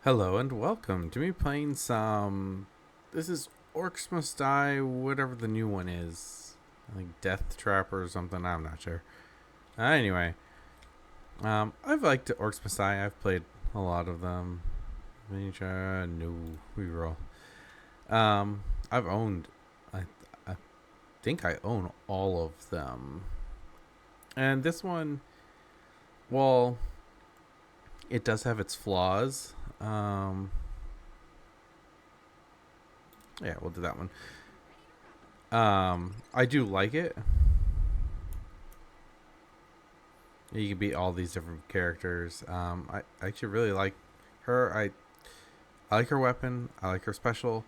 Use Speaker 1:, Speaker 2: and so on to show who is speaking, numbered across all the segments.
Speaker 1: Hello and welcome to me playing some. This is Orcs Must Die, whatever the new one is. Like Deathtrap or something, I'm not sure. Anyway, I've liked Orcs Must Die. I've played a lot of them. No, reroll. I've owned. I think I own all of them. And this one, well, it does have its flaws. Yeah, we'll do that one. I do like it. You can beat all these different characters. I actually really like her. I like her weapon. I like her special.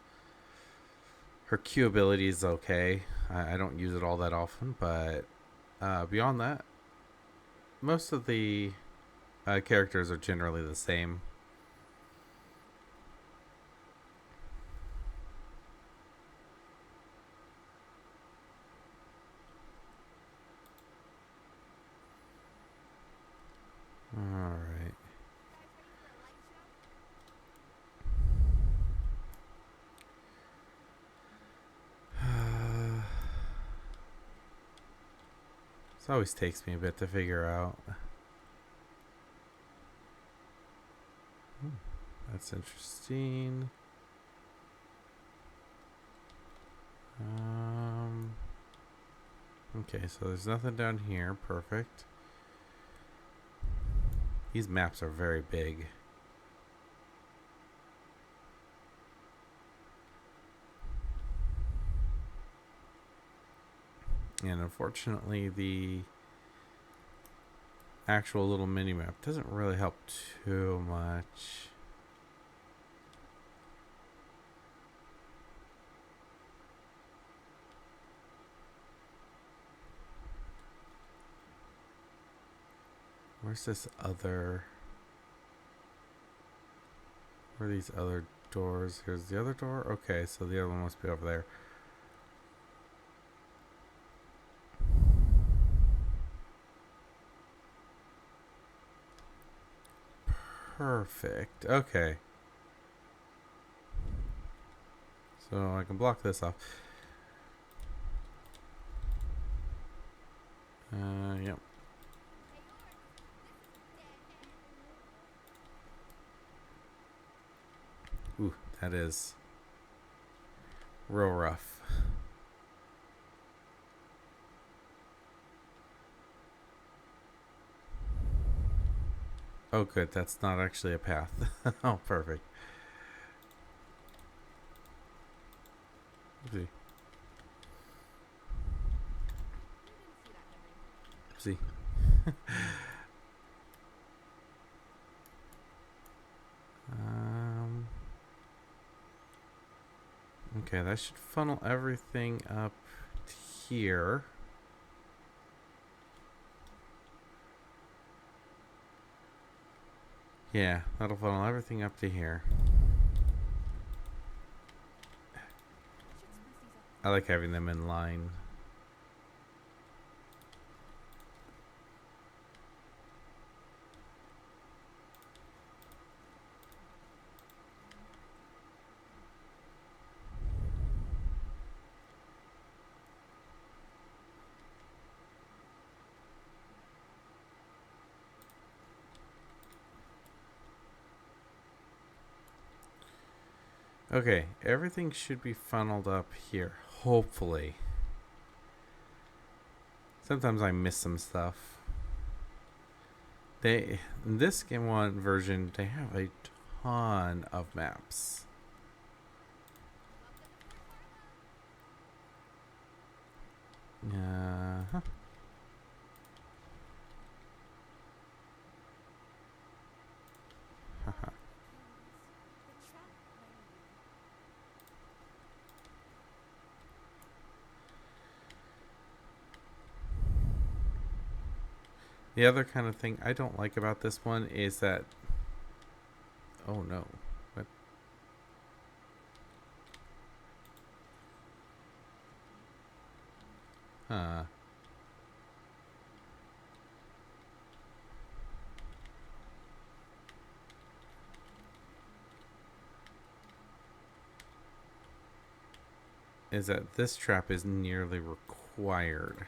Speaker 1: Her Q ability is okay. I don't use it all that often, but beyond that, most of the characters are generally the same. All right. This always takes me a bit to figure out. That's interesting. Um, okay, so there's nothing down here. Perfect. These maps are very big. And unfortunately, the actual little mini map doesn't really help too much. Where's this other? Where are these other doors? Here's the other door. Okay, so the other one must be over there. Perfect. Okay. So I can block this off. Yep. Ooh, that is real rough. Oh, good. That's not actually a path. Oh, perfect. Oopsie. Oopsie. um. Okay, that should funnel everything up here. Yeah, that'll funnel everything up to here. I like having them in line. Okay, everything should be funneled up here, hopefully. Sometimes I miss some stuff. They in this game one version they have a ton of maps. Uh, the other kind of thing I don't like about this one is that. Oh no. What? Huh. is that this trap is nearly required.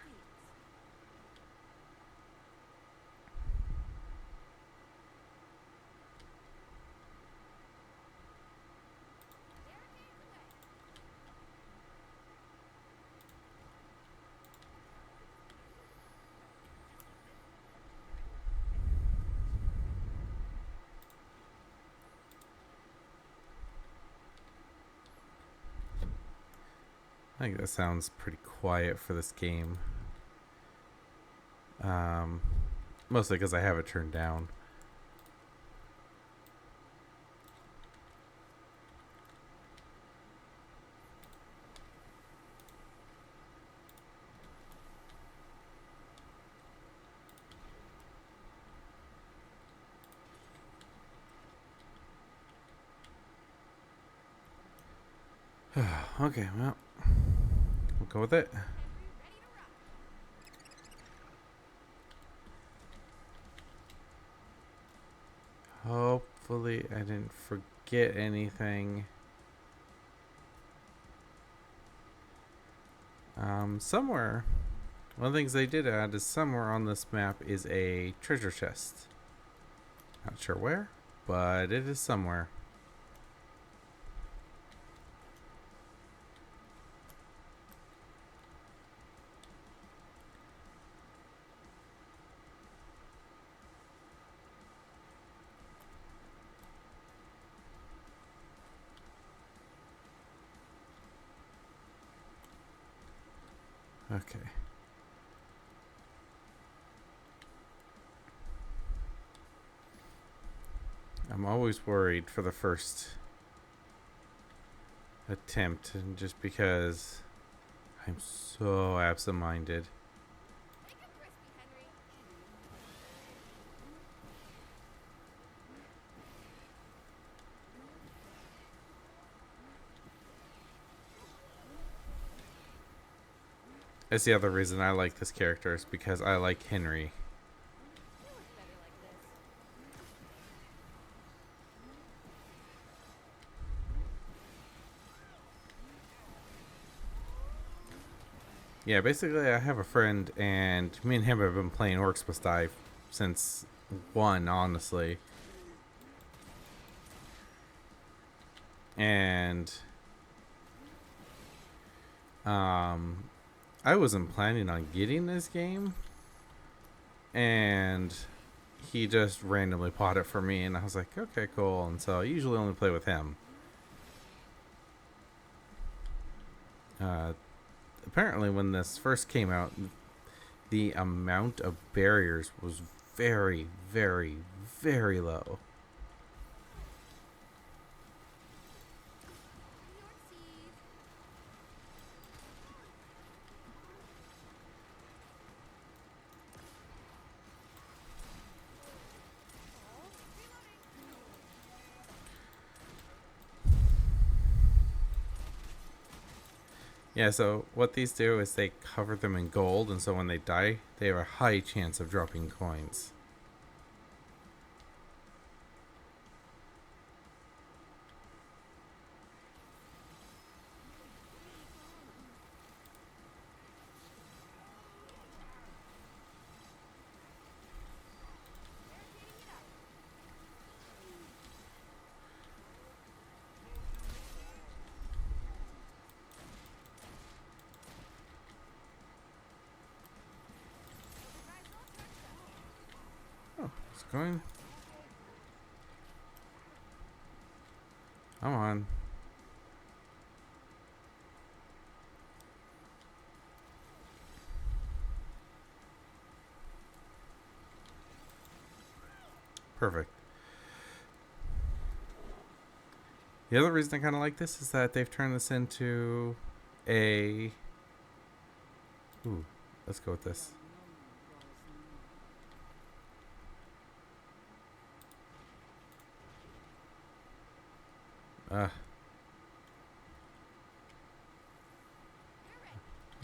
Speaker 1: I think that sounds pretty quiet for this game. Mostly because I have it turned down. Okay, well, we'll go with it. Hopefully I didn't forget anything. Somewhere, one of the things they did add is somewhere on this map is a treasure chest. Not sure where, but it is somewhere. Okay. I'm always worried for the first attempt, and just because I'm so absent-minded. That's the other reason I like this character, is because I like Henry. Yeah, basically I have a friend, and me and him have been playing Orcs Must Die since 1, honestly. And I wasn't planning on getting this game, and he just randomly bought it for me, and I was like, okay, cool. And so I usually only play with him. Apparently when this first came out, the amount of barriers was very, very, very low. Yeah, so what these do is they cover them in gold, and so when they die, they have a high chance of dropping coins. Oh, it's going. Come on. Perfect. The other reason I kind of like this is that they've turned this into a... Ooh, let's go with this.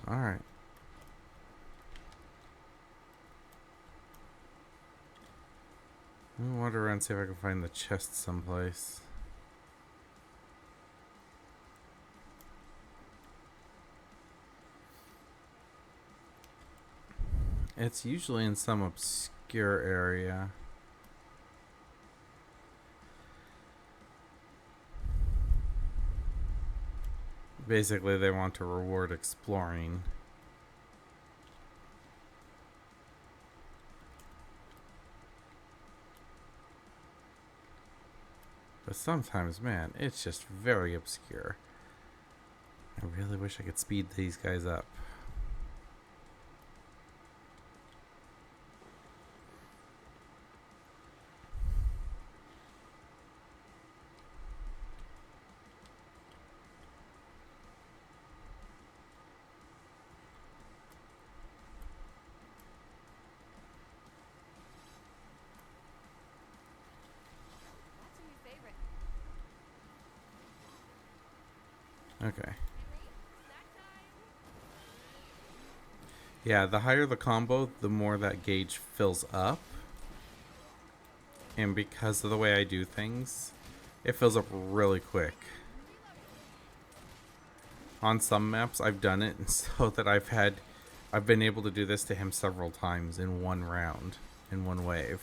Speaker 1: Alright. I'll wander around and see if I can find the chest someplace. It's usually in some obscure area. Basically, they want to reward exploring. But sometimes, man, it's just very obscure. I really wish I could speed these guys up. Okay. Yeah, the higher the combo, the more that gauge fills up. And because of the way I do things, it fills up really quick. On some maps, I've done it so that I've been able to do this to him several times in one round, in one wave.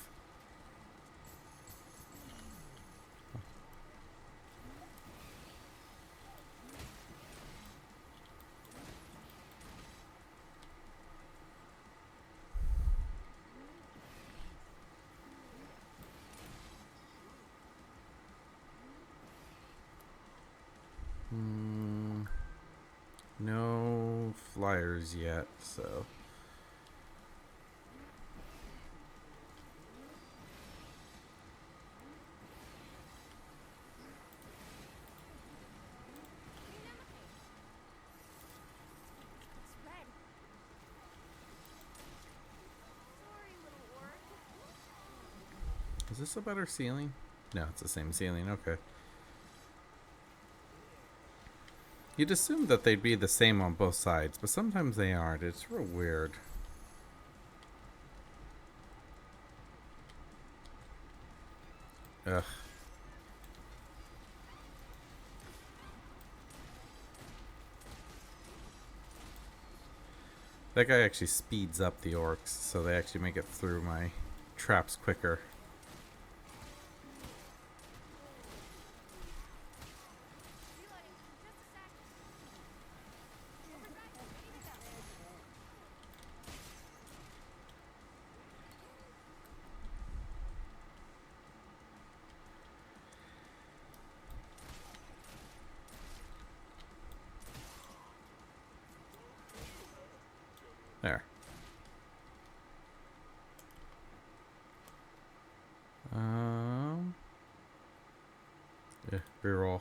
Speaker 1: No flyers yet, so. Is this a better ceiling? No, it's the same ceiling. Okay. You'd assume that they'd be the same on both sides, but sometimes they aren't. It's real weird. Ugh. That guy actually speeds up the orcs, so they actually make it through my traps quicker. There. Yeah, reroll.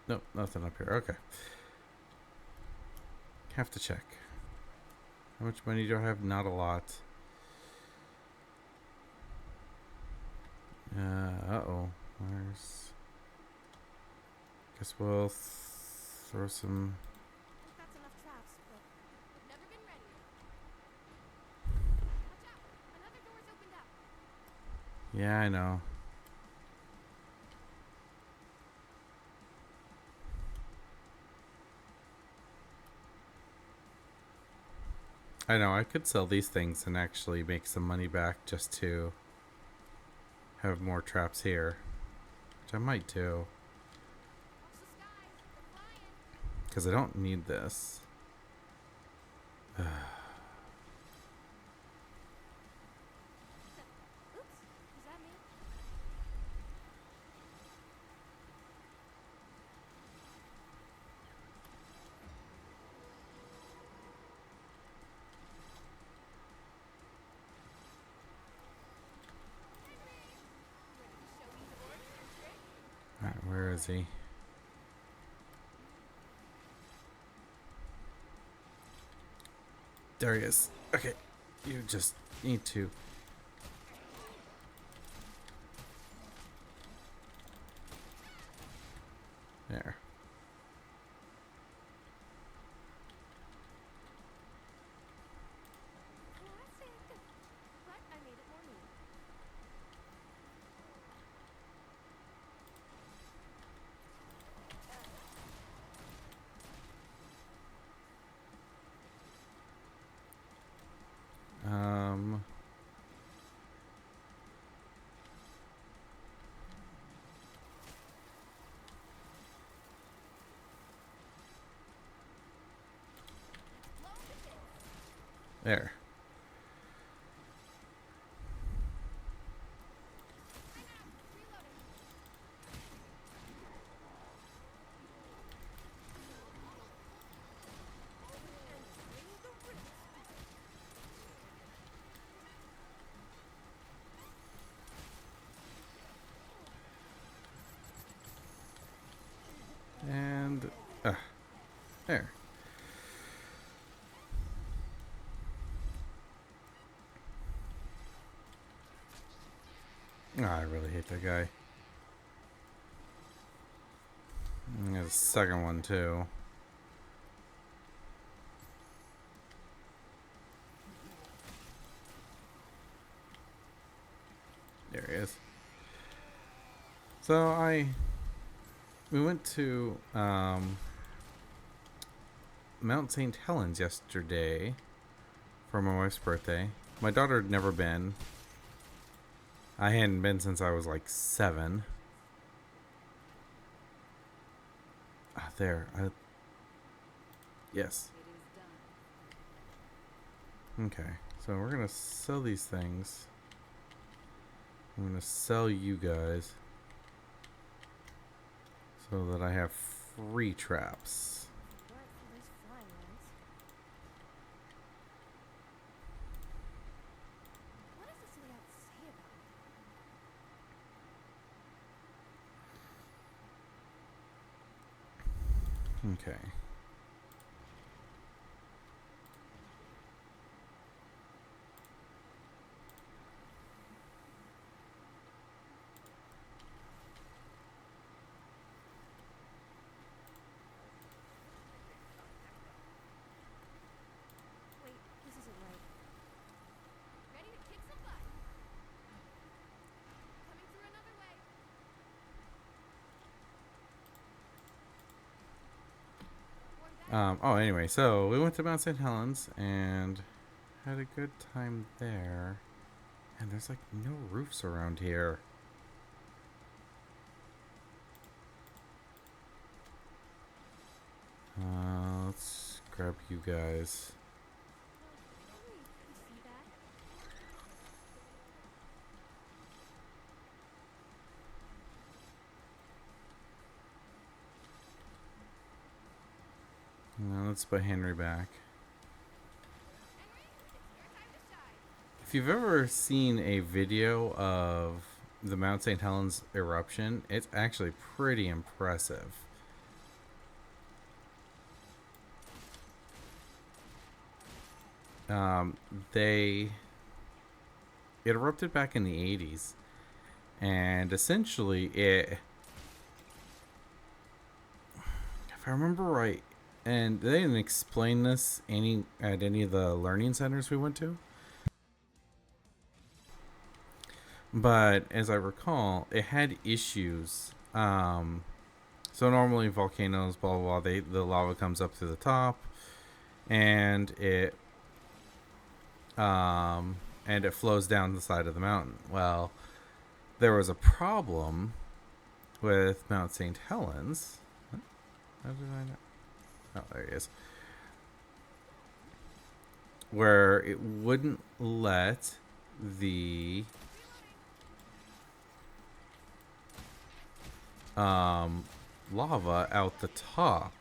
Speaker 1: Nope, nothing up here. Okay. Have to check. How much money do I have? Not a lot. Uh-oh. Where's... Guess we'll throw some...
Speaker 2: That's enough traps, but we've never been ready. Watch out! Another door's opened up.
Speaker 1: Yeah, I know. I know, I could sell these things and actually make some money back just to have more traps here. Which I might do.
Speaker 2: Watch the sky. They're flying.
Speaker 1: Because I don't need this.
Speaker 2: Oops. Is that me?
Speaker 1: Alright, where is he? There he is. Okay. You just need to... There.
Speaker 2: Classic. But I made it more neat.
Speaker 1: There. And there. Oh, I really hate that guy. And there's a second one too. There he is. So we went to Mount St. Helens yesterday for my wife's birthday. My daughter had never been. I hadn't been since I was like 7. Ah, there. Yes. Okay. So we're gonna sell these things. I'm gonna sell you guys so that I have free traps.
Speaker 2: What does this layout say about it?
Speaker 1: Okay.
Speaker 2: Wait, this isn't right. Ready to kick some butt. Coming through another way.
Speaker 1: Oh, anyway, so we went to Mount St. Helens and had a good time there. And there's like no roofs around here. Let's grab you guys.
Speaker 2: See that?
Speaker 1: Now let's put Henry back.
Speaker 2: Henry, it's your time to shine.
Speaker 1: If you've ever seen a video of the Mount St. Helens eruption, it's actually pretty impressive. It erupted back in the 80s, and essentially if I remember right, and they didn't explain this at any of the learning centers we went to, but as I recall, it had issues. So normally volcanoes, blah blah blah, the lava comes up to the top, and it flows down the side of the mountain. Well, there was a problem with Mount St. Helens. How did I know? Oh, there he is. Where it wouldn't let the lava out the top.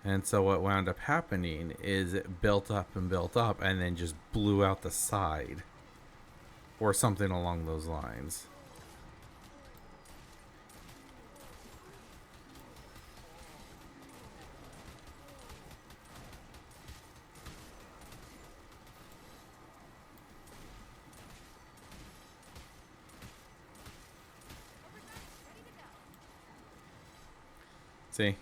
Speaker 1: And so what wound up happening is it built up and then just blew out the side. Or something along those lines. See?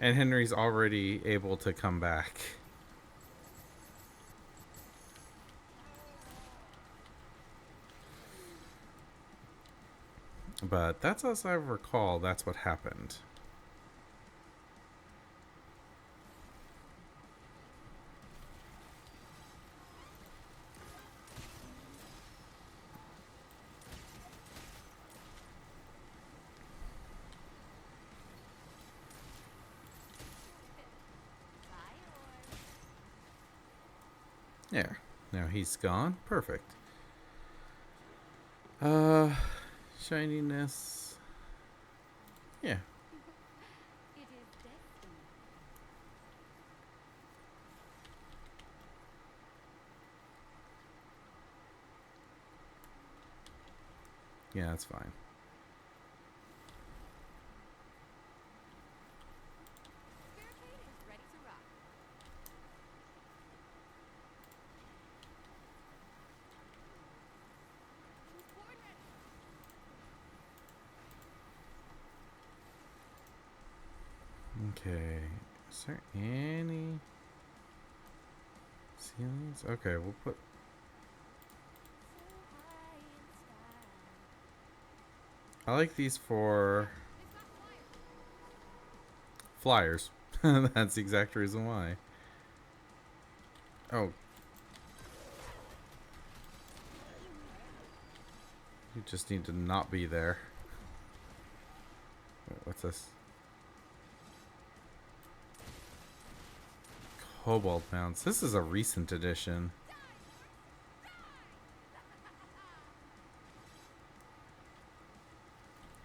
Speaker 1: And Henry's already able to come back. But that's, as I recall, that's what happened. There. Now he's gone. Perfect. Uh, shininess. Yeah.
Speaker 2: It is destiny.
Speaker 1: Yeah, that's fine.
Speaker 2: Barricade is ready to rock. Choose coordinates.
Speaker 1: Okay. Is there any ceilings? Okay, we'll put.
Speaker 2: So high in style.
Speaker 1: I like these for
Speaker 2: They've got flyers.
Speaker 1: flyers. That's the exact reason why. Oh. You just need to not be there. Wait, what's this? Cobalt mounts. This is a recent addition.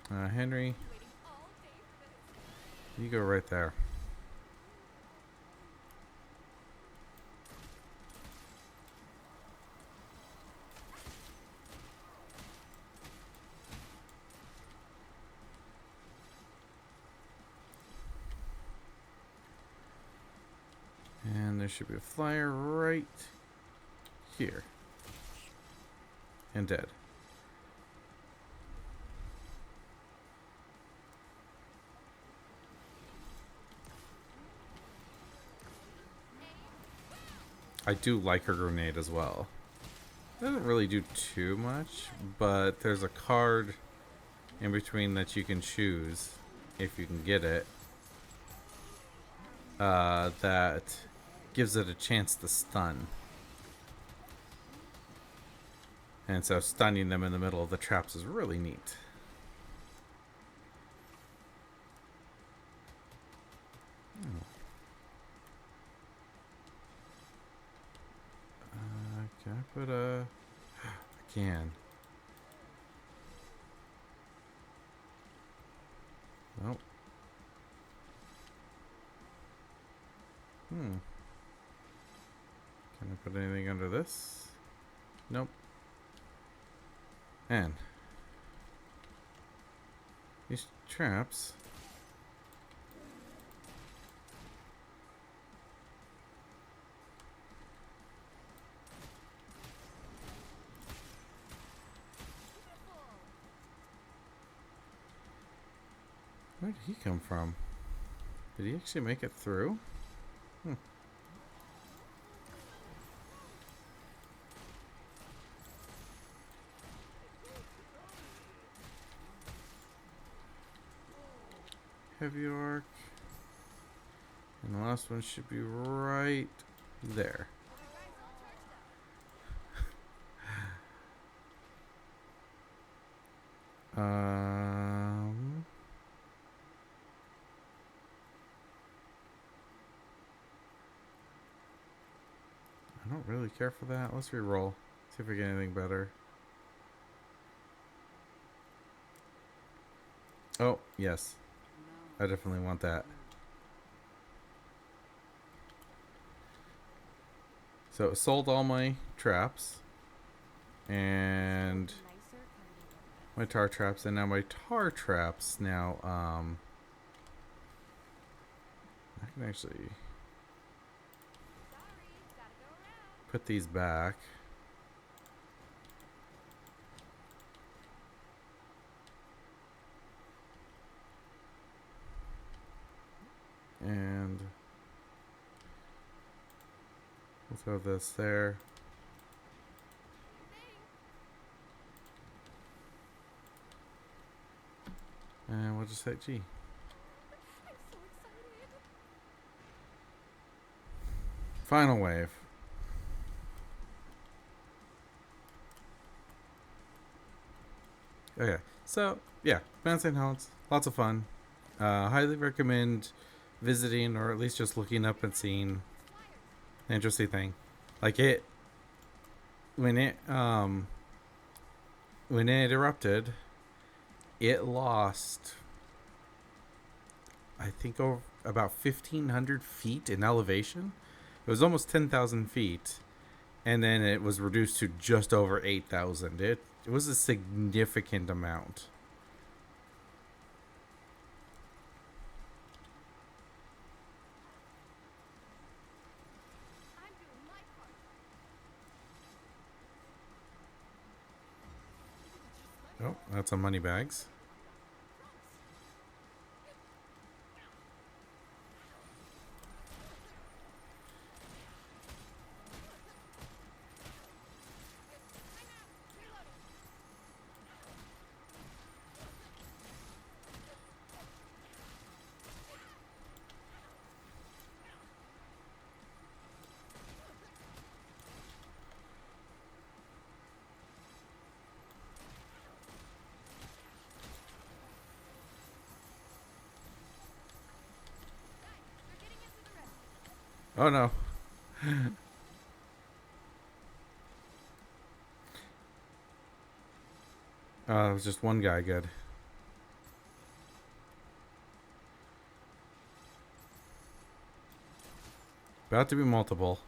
Speaker 1: Henry,
Speaker 2: Waiting all day for this.
Speaker 1: you go right there. And there should be a flyer right here. And dead. I do like her grenade as well. It doesn't really do too much, but there's a card in between that you can choose if you can get it. That gives it a chance to stun. And so stunning them in the middle of the traps is really neat. Can I put a... I can. Nope. Can I put anything under this? Nope. And these traps. Where did he come from? Did he actually make it through? Heavy arc. And the last one should be right there. Um, I don't really care for that. Let's re-roll. See if we get anything better. Oh, yes. I definitely want that. So it sold all my traps. And my tar traps. And now my tar traps now, I can actually put these back. And we'll throw this there. And we'll just hit G.
Speaker 2: I'm so excited.
Speaker 1: Final wave. Okay, so yeah, St. Helens, lots of fun. Highly recommend visiting or at least just looking up and seeing the interesting thing. Like when it when it erupted, it lost, I think, over about 1,500 feet in elevation. It was almost 10,000 feet, and then it was reduced to just over 8,000. It was a significant amount.
Speaker 2: I'm doing my part.
Speaker 1: Oh, that's some money bags.
Speaker 2: They're getting into the river.
Speaker 1: Oh no. It was just one guy. Good. About to be multiple.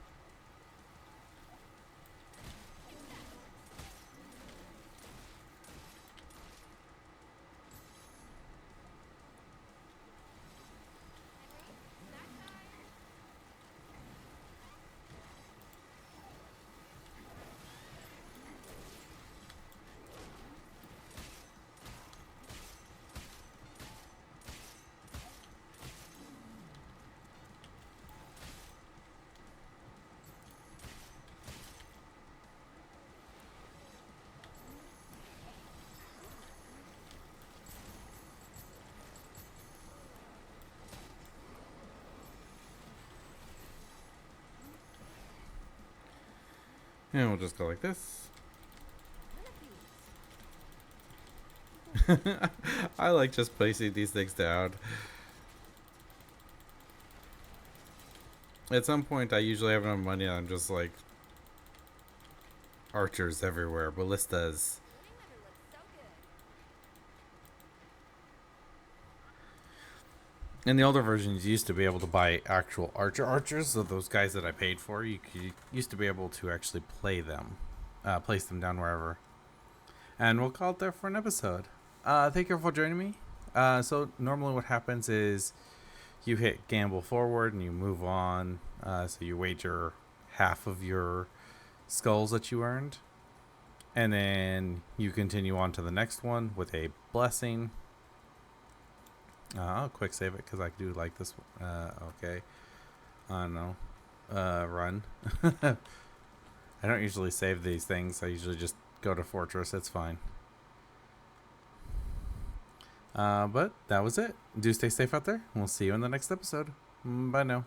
Speaker 2: That guy.
Speaker 1: And we'll just go like this.
Speaker 2: Millipedes.
Speaker 1: I like just placing these things down. At some point, I usually have enough money, and I'm just like archers everywhere, ballistas.
Speaker 2: Shooting weather looks so good.
Speaker 1: In the older versions, you used to be able to buy actual archers, so those guys that I paid for. You used to be able to actually play them, place them down wherever. And we'll call it there for an episode. Thank you for joining me. So normally what happens is you hit gamble forward and you move on. So you wager half of your skulls that you earned, and then you continue on to the next one with a blessing. I'll quick save it because I do like this. Okay. I don't know. Run. I don't usually save these things. I usually just go to Fortress. It's fine. But that was it. Do stay safe out there. We'll see you in the next episode. Bye now.